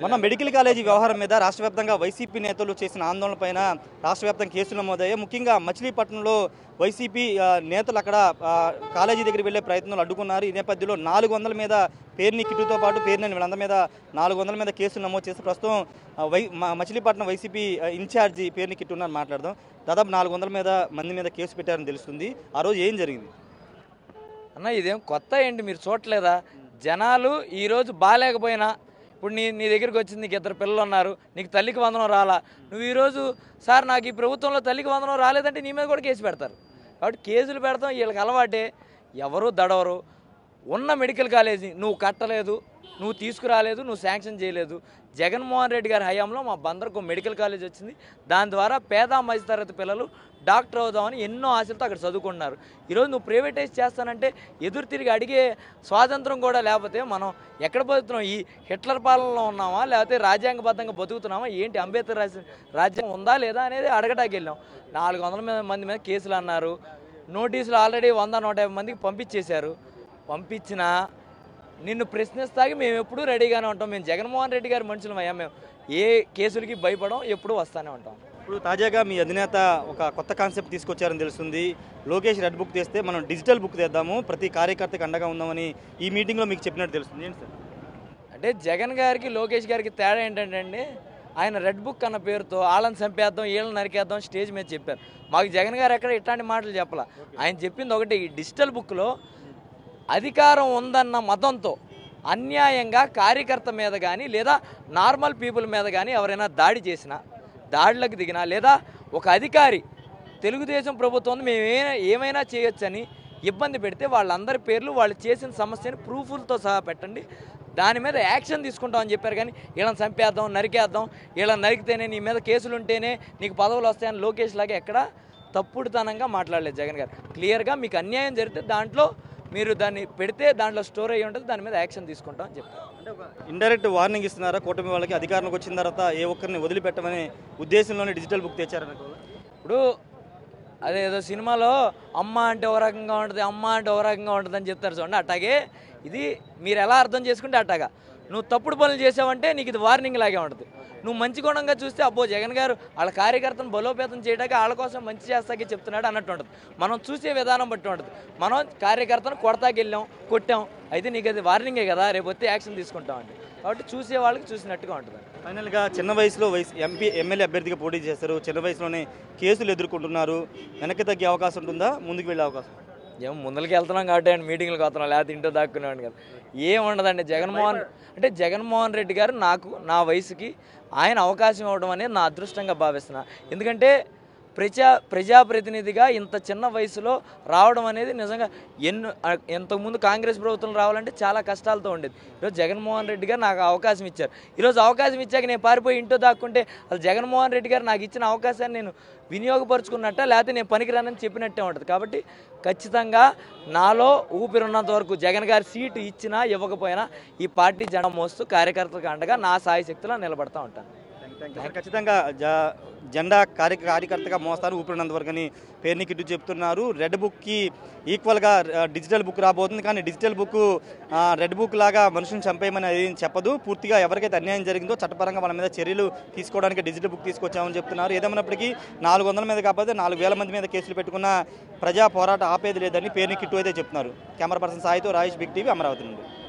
మొన్న medical college వ్యవహారం మీద రాష్ట్ర వ్యాప్తంగా వైసీపీ నేతలు చేసిన ఆందోళనపైన రాష్ట్ర వ్యాప్తంగా కేసులు నమోదయ్యాయి. ముఖ్యంగా మచిలీపట్నంలో వైసీపీ నేతలు అక్కడ కాలేజీ దగ్గరికి వెళ్లే ప్రయత్నాలు అడ్డుకున్నారు. ఈ నేపథ్యంలో 400 మీద పేరుని కిట్టుతో పాటు పేరుని వీళ్ళందరి మీద 400 మీద కేసులు నమోదు చేసి ప్రస్తుతం మచిలీపట్నం వైసీపీ ఇన్ఛార్జి పేరుని కిట్టు ఉన్నారు మాట్లాడదాం. దాదాపు 400 మంది మీద కేసు పెట్టారని తెలుస్తుంది. ఆ రోజు ఏం జరిగింది అన్న? ఇదేం కొత్త ఏంటి, మీరు చూడలేదా? జనాలు ఈరోజు బాగాలేకపోయినా, ఇప్పుడు నీ దగ్గరికి వచ్చింది, నీకు 2 పిల్లలు ఉన్నారు, నీకు తల్లికి వందనం రాలా, నువ్వు ఈరోజు సార్ నాకు ఈ ప్రభుత్వంలో తల్లికి వందనం రాలేదంటే నీ మీద కూడా కేసు పెడతారు. కాబట్టి కేసులు పెడతాం వీళ్ళకి అలవాటే. ఎవరు దడవరు. ఉన్న మెడికల్ కాలేజీ నువ్వు కట్టలేదు, నువ్వు తీసుకురాలేదు, నువ్వు శాంక్షన్ చేయలేదు. జగన్మోహన్ రెడ్డి గారి హయాంలో మా బందరకు మెడికల్ కాలేజ్ వచ్చింది. దాని ద్వారా పేద మధ్యతరగతి పిల్లలు డాక్టర్ అవుదామని ఎన్నో ఆశలతో అక్కడ చదువుకుంటున్నారు. ఈరోజు నువ్వు ప్రైవేటైజ్ చేస్తానంటే ఎదురు తిరిగి అడిగే స్వాతంత్రం కూడా లేకపోతే మనం ఎక్కడ బతుకుతున్నాం? ఈ హిట్లర్ పాలనలో ఉన్నామా, లేకపోతే రాజ్యాంగబద్ధంగా బతుకుతున్నామా ఏంటి? అంబేద్కర్ రాజ్యాంగం ఉందా లేదా అనేది అడగడానికి వెళ్ళాం. 400 మంది మీద కేసులు అన్నారు. నోటీసులు ఆల్రెడీ 100-150 మందికి పంపించేశారు. పంపించినా నిన్ను ప్రశ్నిస్తాకి మేము ఎప్పుడూ రెడీగానే ఉంటాం. మేము జగన్మోహన్ రెడ్డి గారి మనుషులమయ్యా. మేము ఏ కేసులకి భయపడం, ఎప్పుడూ వస్తూనే ఉంటాం. ఇప్పుడు తాజాగా మీ అధినేత ఒక కొత్త కాన్సెప్ట్ తీసుకొచ్చారని తెలుస్తుంది. లోకేష్ రెడ్ బుక్ తెస్తే మనం డిజిటల్ బుక్ తెద్దాము, ప్రతి కార్యకర్తకి అండగా ఉందామని ఈ మీటింగ్లో మీకు చెప్పినట్టు తెలుస్తుంది. ఏంటి సార్? అంటే జగన్ గారికి లోకేష్ గారికి తేడా ఏంటంటే అండి, ఆయన రెడ్ బుక్ అన్న పేరుతో వాళ్ళని చంపేద్దాం, వీళ్ళని నరికేద్దాం స్టేజ్ మీద చెప్పారు. మాకు జగన్ గారు ఎక్కడ ఇట్లాంటి మాటలు చెప్పాల. ఆయన చెప్పింది ఒకటి, ఈ డిజిటల్ బుక్లో అధికారం ఉందన్న మతంతో అన్యాయంగా కార్యకర్త మీద కానీ లేదా నార్మల్ పీపుల్ మీద కానీ ఎవరైనా దాడి చేసినా, దాడులకు దిగినా, లేదా ఒక అధికారి తెలుగుదేశం ప్రభుత్వం మేము ఏమైనా చేయొచ్చని ఇబ్బంది పెడితే వాళ్ళందరి పేర్లు వాళ్ళు చేసిన సమస్యని ప్రూఫ్లతో సహా పెట్టండి, దాని మీద యాక్షన్ తీసుకుంటామని చెప్పారు. కానీ వీళ్ళని చంపేద్దాం, నరికేద్దాం, వీళ్ళని నరికితేనే నీ మీద కేసులు ఉంటేనే నీకు పదవులు వస్తాయని లోకేష్ లాగా ఎక్కడ తప్పుడుతనంగా మాట్లాడలేదు జగన్ గారు. క్లియర్గా మీకు అన్యాయం జరిగితే దాంట్లో మీరు దాన్ని పెడితే దాంట్లో స్టోర్ అయ్యి ఉంటుంది, దాని మీద యాక్షన్ తీసుకుంటాం అని చెప్తారు. అంటే ఒక ఇండైరెక్ట్ వార్నింగ్ ఇస్తున్నారా కూటమి వాళ్ళకి? అధికారంలోకి వచ్చిన తర్వాత ఏ ఒక్కరిని వదిలిపెట్టమనే ఉద్దేశంలోనే డిజిటల్ బుక్ తెచ్చారనుకో. ఇప్పుడు అదేదో సినిమాలో అమ్మ అంటే ఒక రకంగా ఉంటుంది, అమ్మ అంటే ఒక రకంగా ఉంటుంది అని చెప్తారు చూడండి. అట్లాగే ఇది మీరు ఎలా అర్థం చేసుకుంటే అట్లాగా. నువ్వు తప్పుడు పనులు చేసావంటే నీకు ఇది వార్నింగ్ లాగే ఉంటుంది. నువ్వు మంచి గుణంగా చూస్తే అబ్బో జగన్ గారు వాళ్ళ కార్యకర్తను బలోపేతం చేయడానికి వాళ్ళ కోసం మంచి చేస్తాకే చెప్తున్నాడు అన్నట్టు ఉంటుంది. మనం చూసే విధానం బట్టి ఉంటుంది. మనం కార్యకర్తను కొడతాకి వెళ్ళాం, కొట్టాం, అయితే నీకు అది వార్నింగే కదా, రేపు వస్తే యాక్షన్ తీసుకుంటామండి. కాబట్టి చూసే వాళ్ళకి చూసినట్టుగా ఉంటుంది. ఫైనల్గా చిన్న వయసులో ఎమ్మెల్యే అభ్యర్థిగా పోటీ చేస్తారు, చిన్న వయసులోనే కేసులు ఎదుర్కొంటున్నారు. వెనక్కి తగ్గే అవకాశం ఉంటుందా, ముందుకు వెళ్ళే అవకాశం? ఏమో ముందరికి వెళ్తున్నాం కాబట్టి ఆయన మీటింగ్లకు వస్తున్నాం, లేకపోతే ఇంట్లో దాక్కునేవాడిని కదా. ఏముండదండి. జగన్మోహన్ రెడ్డి గారు నా వయసుకి ఆయన అవకాశం ఇవ్వడం అనేది నా అదృష్టంగా భావిస్తున్నా. ఎందుకంటే ప్రజాప్రతినిధిగా ఇంత చిన్న వయసులో రావడం అనేది నిజంగా ఇంతకుముందు కాంగ్రెస్ ప్రభుత్వం రావాలంటే చాలా కష్టాలతో ఉండేది. ఈరోజు జగన్మోహన్ రెడ్డి గారు నాకు అవకాశం ఇచ్చారు. ఈరోజు అవకాశం ఇచ్చాక నేను పారిపోయి ఇంట్లో దాక్కుంటే అసలు జగన్మోహన్ రెడ్డి గారు నాకు ఇచ్చిన అవకాశాన్ని నేను వినియోగపరుచుకున్నట్ట, లేకపోతే నేను పనికిరానని చెప్పినట్టే ఉంటుంది. కాబట్టి ఖచ్చితంగా నాలో ఊపిరున్నంత వరకు జగన్ గారి సీటు ఇచ్చినా ఇవ్వకపోయినా ఈ పార్టీ జెండా మోస్తూ కార్యకర్తలకు అండగా నా సాయశక్తిలో నిలబడతా ఉంటాను. ఖచ్చితంగా జెండా కార్యకర్తగా మోస్తారు ఊపిరినంత వరకు అని పేరుని కిట్టు చెప్తున్నారు. రెడ్ బుక్కి ఈక్వల్గా డిజిటల్ బుక్ రాబోతుంది. కానీ డిజిటల్ బుక్ రెడ్ బుక్ లాగా మనుషులను చంపేయమని అది చెప్పదు. పూర్తిగా ఎవరికైతే అన్యాయం జరిగిందో చట్టపరంగా వాళ్ళ మీద చర్యలు తీసుకోవడానికి డిజిటల్ బుక్ తీసుకొచ్చామని చెప్తున్నారు. ఏదేమైనప్పటికీ 400 మీద కాకపోతే 4000 మంది మీద కేసులు పెట్టుకున్న ప్రజా పోరాటం ఆపేది లేదని పేరుని కిట్టు అయితే చెప్తున్నారు. కెమెరా పర్సన్ సాయితో రాజేష్, బిగ్ టీవీ, అమరావతి నుండి.